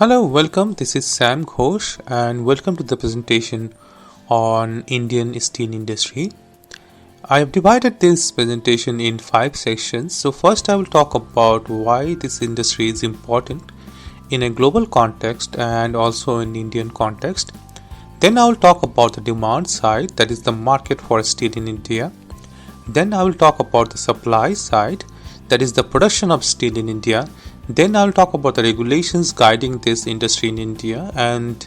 Hello, welcome. This is Sam Ghosh, and welcome to the presentation on Indian steel industry. I have divided this presentation in 5 sections. So, first, I will talk about why this industry is important in a global context and also in Indian context. Then, I will talk about the demand side, that is, the market for steel in India. Then, I will talk about the supply side, that is, the production of steel in India. Then I'll talk about the regulations guiding this industry in India and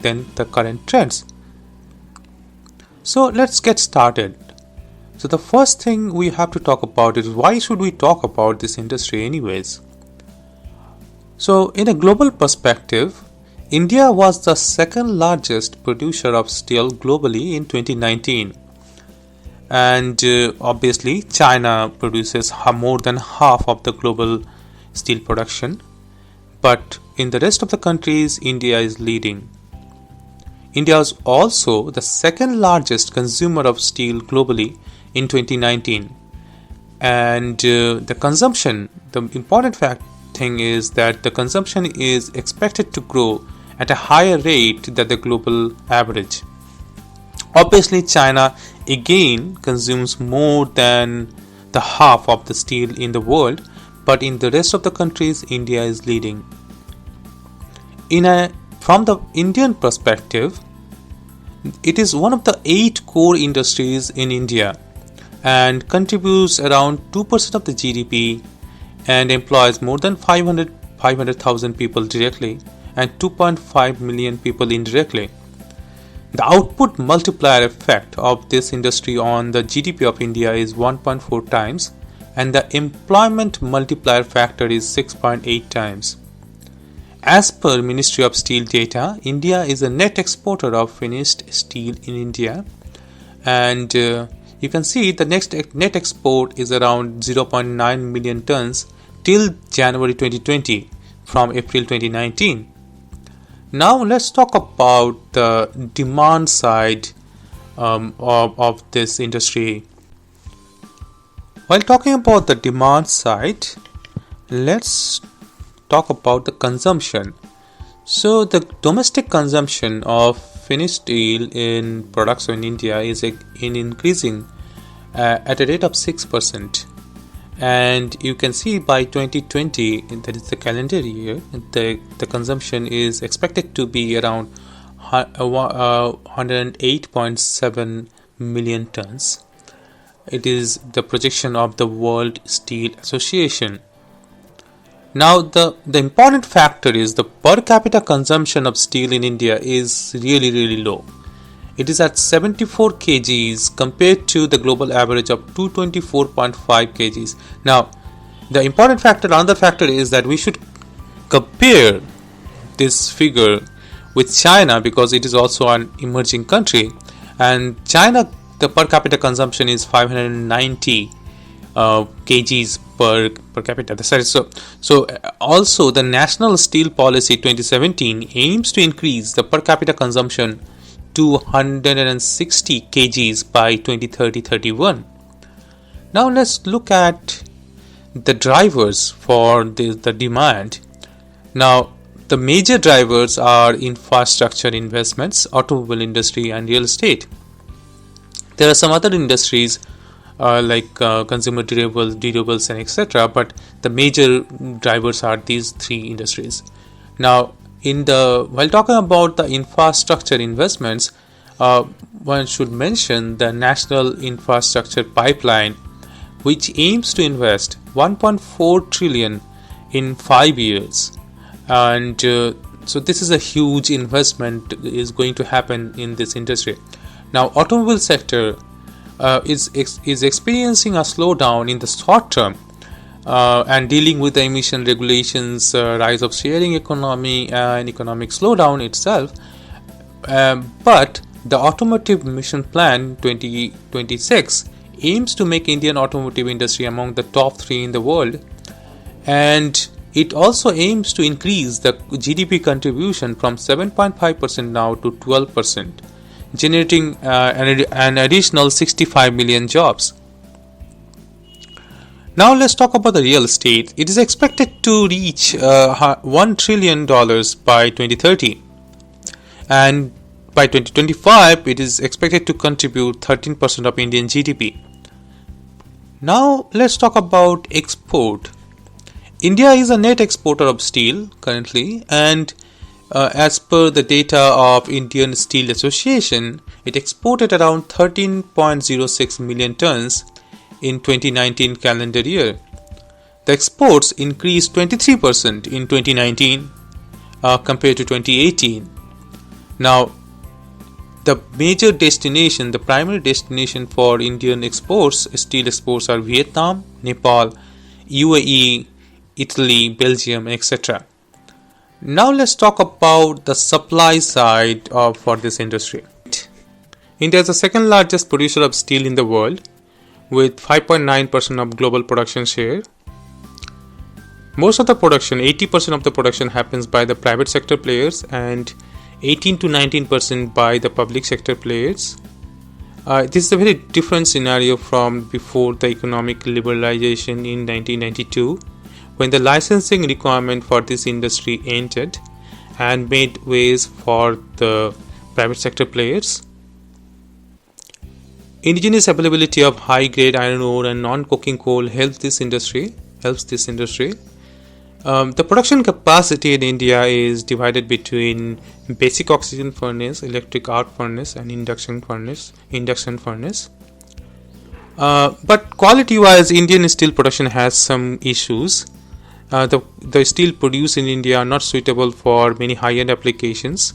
then the current trends. So let's get started. So the first thing we have to talk about is why should we talk about this industry anyways? So in a global perspective, India was the second largest producer of steel globally in 2019. And obviously China produces more than half of the global steel production, but in the rest of the countries, India is leading. India is also the second largest consumer of steel globally in 2019, and the consumption, the important thing is that the consumption is expected to grow at a higher rate than the global average. Obviously, China again consumes more than the half of the steel in the world, but in the rest of the countries, India is leading. From the Indian perspective, it is one of the 8 core industries in India and contributes around 2% of the GDP and employs more than 500,000 people directly and 2.5 million people indirectly. The output multiplier effect of this industry on the GDP of India is 1.4 times, and the employment multiplier factor is 6.8 times. As per Ministry of Steel data, India is a net exporter of finished steel in India, and you can see the next net export is around 0.9 million tons till January 2020 from April 2019. Now let's talk about the demand side of this industry. While talking about the demand side, let's talk about the consumption. So the domestic consumption of finished steel in products in India is increasing at a rate of 6%. And you can see by 2020, that is the calendar year, the consumption is expected to be around 108.7 million tons. It is the projection of the World Steel Association. Now, the important factor is the per capita consumption of steel in India is really low. It is at 74 kgs compared to the global average of 224.5 kgs. Now, the important factor, another factor is that we should compare this figure with China because it is also an emerging country, and China, the per capita consumption is 590 kgs per capita. So also the National Steel Policy 2017 aims to increase the per capita consumption to 160 kgs by 2030-31. Now let's look at the drivers for the demand. Now the major drivers are infrastructure investments, automobile industry and real estate. There are some other industries like consumer durables and etc. But the major drivers are these 3 industries. Now, while talking about the infrastructure investments, one should mention the National Infrastructure Pipeline, which aims to invest 1.4 trillion in 5 years, and so this is a huge investment is going to happen in this industry. Now, automobile sector is experiencing a slowdown in the short term and dealing with the emission regulations, rise of sharing economy and economic slowdown itself. But the Automotive Mission Plan 2026 aims to make Indian automotive industry among the top 3 in the world, and it also aims to increase the GDP contribution from 7.5% now to 12%. Generating an additional 65 million jobs. Now let's talk about the real estate. It is expected to reach $1 trillion by 2030, and by 2025 it is expected to contribute 13% of Indian GDP. Now let's talk about export. India is a net exporter of steel currently, and as per the data of Indian Steel Association, it exported around 13.06 million tons in 2019 calendar year. The exports increased 23% in 2019 compared to 2018. Now, the major destination, the primary destination for Indian exports, steel exports, are Vietnam, Nepal, UAE, Italy, Belgium, etc. Now let's talk about the supply side for this industry. India is the second largest producer of steel in the world, with 5.9% of global production share. Most of the production, 80% of the production, happens by the private sector players and 18 to 19% by the public sector players. This is a very different scenario from before the economic liberalization in 1992, when the licensing requirement for this industry ended and made ways for the private sector players. Indigenous availability of high-grade iron ore and non-coking coal helps this industry. The production capacity in India is divided between basic oxygen furnace, electric arc furnace, and induction furnace. But quality-wise, Indian steel production has some issues. The steel produced in India are not suitable for many high-end applications.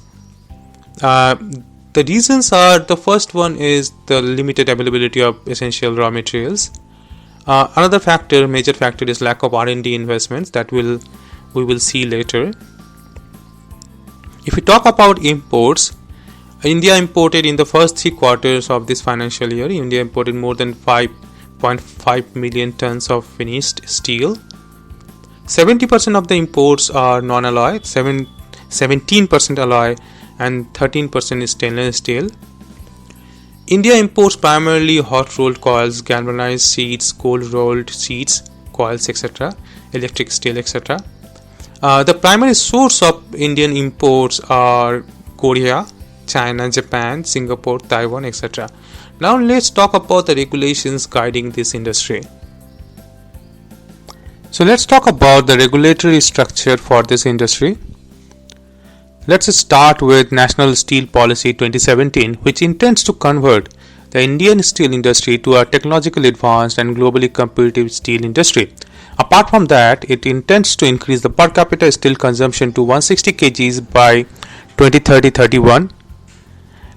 The reasons are: the first one is the limited availability of essential raw materials. Another major factor, is lack of R&D investments that we will see later. If we talk about imports, India imported in the first 3 quarters of this financial year, India imported more than 5.5 million tons of finished steel. 70% of the imports are non-alloy, 17% alloy, and 13% is stainless steel. India imports primarily hot rolled coils, galvanized sheets, cold rolled sheets, coils, etc., electric steel, etc. The primary source of Indian imports are Korea, China, Japan, Singapore, Taiwan, etc. Now let's talk about the regulations guiding this industry. So let's talk about the regulatory structure for this industry. Let's start with National Steel Policy 2017, which intends to convert the Indian steel industry to a technologically advanced and globally competitive steel industry. Apart from that, it intends to increase the per capita steel consumption to 160 kgs by 2030-31,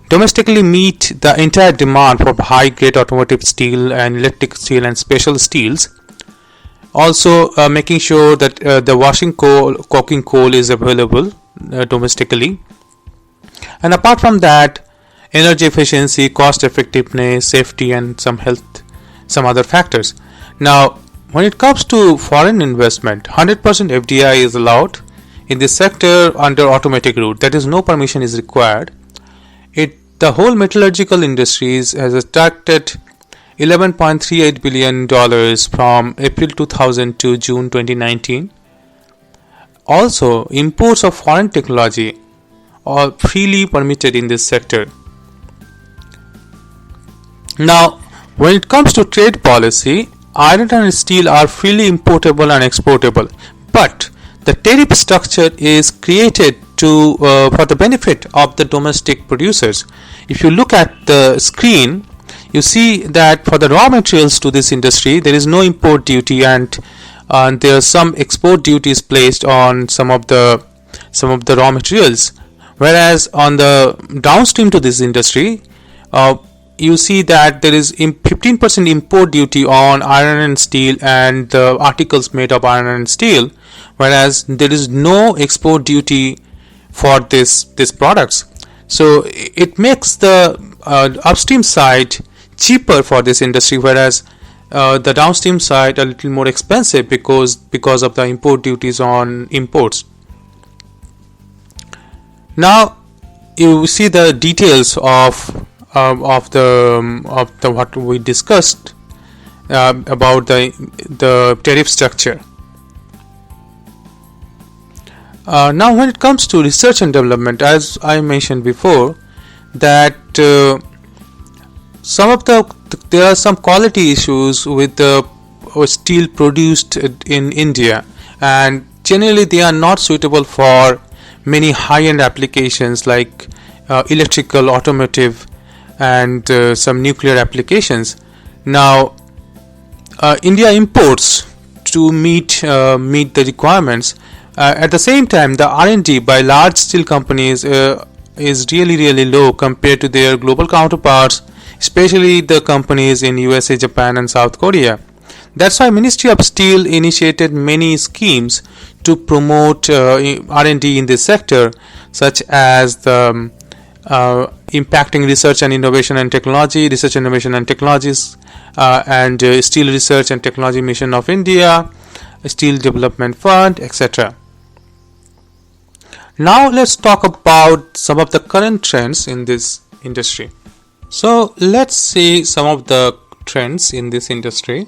domestically meet the entire demand for high-grade automotive steel and electric steel and special steels. Also, making sure that the coking coal is available domestically. And apart from that, energy efficiency, cost effectiveness, safety, and some other factors. Now, when it comes to foreign investment, 100% FDI is allowed in this sector under automatic route. That is, no permission is required. The whole metallurgical industries has attracted $11.38 billion from April 2000 to June 2019. Also, imports of foreign technology are freely permitted in this sector. Now, when it comes to trade policy, iron and steel are freely importable and exportable, but the tariff structure is created for the benefit of the domestic producers. If you look at the screen, you see that for the raw materials to this industry, there is no import duty, and there are some export duties placed on some of the raw materials. Whereas on the downstream to this industry, you see that there is 15% import duty on iron and steel and the articles made of iron and steel, whereas there is no export duty for these products. So it makes the upstream side cheaper for this industry, whereas the downstream side a little more expensive because of the import duties on imports. Now you see the details of the what we discussed. about the tariff structure. Now, when it comes to research and development, as I mentioned before, that there are some quality issues with the steel produced in India, and generally they are not suitable for many high-end applications like electrical, automotive, and some nuclear applications. Now, India imports to meet the requirements. At the same time, the R&D by large steel companies is really low compared to their global counterparts, especially the companies in USA, Japan, and South Korea. That's why Ministry of Steel initiated many schemes to promote R&D in this sector, such as the impacting research and innovation and technology, research and innovation and technologies, and Steel Research and Technology Mission of India, Steel Development Fund, etc. Now let's talk about some of the current trends in this industry. So let's see some of the trends in this industry.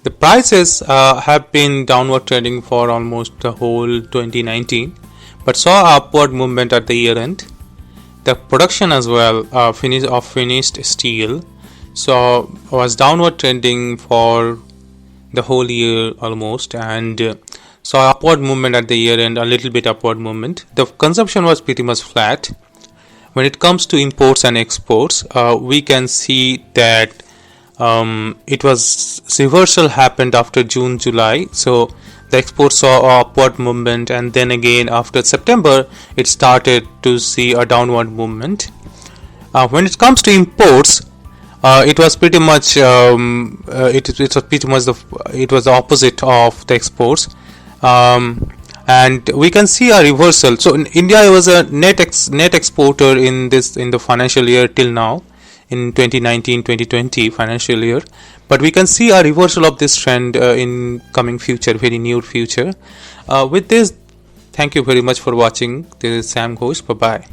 The prices have been downward trending for almost the whole 2019, but saw upward movement at the year end. The production as well finished steel was downward trending for the whole year almost, and saw upward movement at the year end, a little bit upward movement. The consumption was pretty much flat. When it comes to imports and exports, we can see that it was reversal happened after June, July. So the exports saw upward movement, and then again after September it started to see a downward movement. When it comes to imports, it was pretty much it was the opposite of the exports, and we can see a reversal. So India was a net exporter in the financial year till now, in 2019-2020 financial year, but we can see a reversal of this trend in coming future, very near future. With this, thank you very much for watching. This is Sam Ghosh. Bye bye.